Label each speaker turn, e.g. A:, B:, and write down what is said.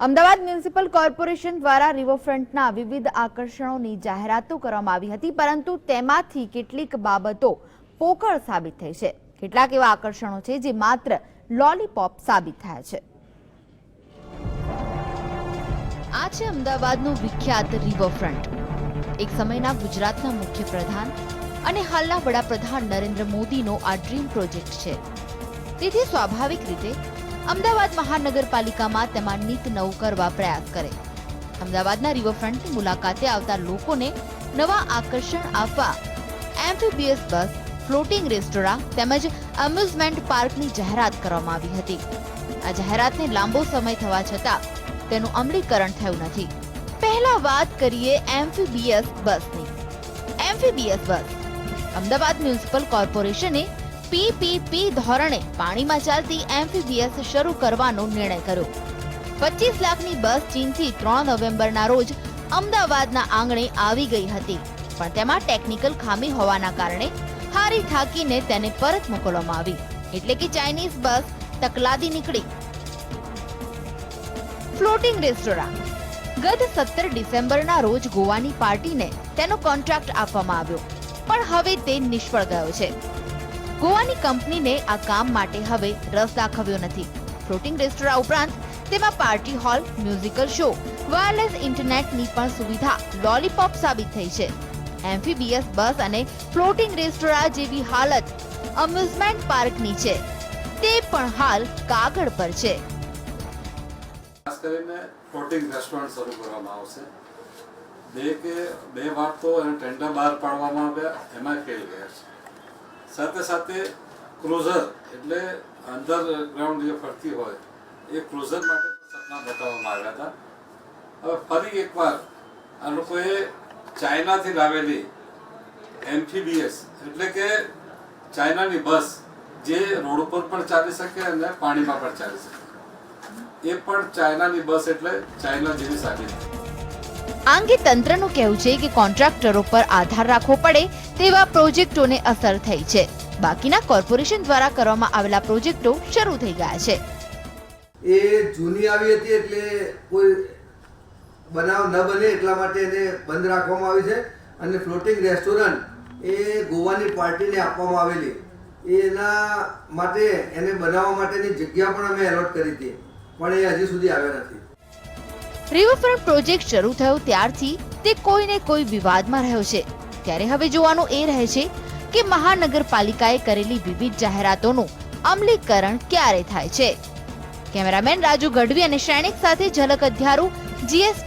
A: Ahmedabad municipal corporation દ્વારા રિવરફ્રન્ટના વિવિધ આકર્ષણોની જાહેરાતો કરવામાં આવી હતી, પરંતુ તેમાંથી કેટલીક બાબતો પોકળ સાબિત થઈ છે। કેટલાક એવા આકર્ષણો છે જે માત્ર લોલીપોપ સાબિત થયા છે। આ છે અમદાવાદનું વિખ્યાત રિવરફ્રન્ટ। એક સમયના ગુજરાતના મુખ્યપ્રધાન અને હાલના વડાપ્રધાન નરેન્દ્ર મોદીનો આ ડ્રીમ પ્રોજેક્ટ છે। તેથી સ્વાભાવિક રીતે અમદાવાદ મહાનગરપાલિકામાં તેમાં નીત નવું કરવા પ્રયાસ કરે। અમદાવાદના રિવરફ્રન્ટની મુલાકાતે આવતા લોકોને નવા આકર્ષણ આપવા એમ્ફીબીયસ બસ, ફ્લોટિંગ રેસ્ટોરાં તેમજ એમ્યુઝમેન્ટ પાર્કની જાહેરાત કરવામાં આવી હતી। આ જાહેરાતને લાંબો સમય થવા છતાં તેનું અમલીકરણ થયું નથી। પહેલા વાત કરીએ એમ્ફીબીયસ બસની। એમ્ફીબીયસ બસ અમદાવાદ મ્યુનિસિપલ કોર્પોરેશને પીપીપી ધોરણે પાણીમાં ચાલતી એમ્ફીબીયસ શરૂ કરવાનો નિર્ણય કર્યો। 25 લાખની બસ ચીનથી 3 નવેમ્બરના રોજ અમદાવાદના આંગણે આવી ગઈ હતી, પણ તેમાં ટેકનિકલ ખામી હોવાના કારણે હારી થાકીને તેને પરત મોકલવામાં આવી, એટલે કે ચાઇનીઝ બસ તકલાદી નીકળી। ફ્લોટિંગ રેસ્ટોરાં ગત 17 ડિસેમ્બરના રોજ ગોવાની પાર્ટીને તેનો કોન્ટ્રાક્ટ આપવામાં આવ્યો, પણ હવે તે નિષ્ફળ ગયો છે। ગોવાની કંપનીને આ કામ માટે હવે રસ દાખવ્યો નથી। ફ્લોટિંગ રેસ્ટોરાં ઉપરાંત તેમાં party hall, musical show, wireless ઇન્ટરનેટની પણ સુવિધા લોલીપોપ સાબિત થઈ છે। એમ્ફીબીયસ બસ અને ફ્લોટિંગ રેસ્ટોરાં જેવી હાલત અમ્યુઝમેન્ટ પાર્કની છે, તે પણ હાલ કાગળ પર છે।
B: ખાસ કરીને ફ્લોટિંગ રેસ્ટોરન્ટ શરૂ કરવામાં આવશે। બે વાર તો ટેન્ડર બહાર પાડવામાં આવ્યા, એમાં ફેલ ગયા છે। સાથે સાથે ક્રુઝર એટલે અંડરગ્રાઉન્ડ જે ફરતી હોય એ ક્રુઝર માટે સપના બતાવવામાં આવ્યા હતા। હવે ફરી એકવાર આ લોકોએ ચાઇનાથી લાવેલી એમ્ફીબીયસ એટલે કે ચાઇનાની બસ જે રોડ ઉપર પણ ચાલી શકે અને પાણીમાં પણ ચાલી શકે, એ પણ ચાઇનાની બસ એટલે ચાઇના જેવી સાબિત થઈ।
A: આ અંગે તંત્રનું કહેવું છે કે કોન્ટ્રાક્ટરો પર આધાર રાખવો પડે તેવા પ્રોજેક્ટોને અસર થઈ છે। બાકીના કોર્પોરેશન દ્વારા કરવામાં આવેલા પ્રોજેક્ટો શરૂ થઈ ગયા છે।
C: એ જૂની આવી હતી એટલે કોઈ બનાવ ન બને એટલા માટે એને બંધ રાખવામાં આવી છે, અને ફ્લોટિંગ રેસ્ટોરન્ટ એ ગોવાની પાર્ટીને આપવામાં આવેલી, એના માટે એને બનાવવા માટેની જગ્યા પણ અમે એલોટ કરી હતી, પણ એ હજી સુધી આવ્યા નથી।
A: રિવરફ્રન્ટ પ્રોજેક્ટ શરૂ થયો ત્યારથી તે કોઈને કોઈ વિવાદમાં રહ્યો છે, ત્યારે હવે જોવાનું એ રહે છે કે મહાનગરપાલિકાએ કરેલી વિવિધ જાહેરાતોનું અમલીકરણ ક્યારે થાય છે। કેમેરામેન રાજુ ગઢવી અને સૈનિક સાથે ઝલક અધ્યારુ, GST।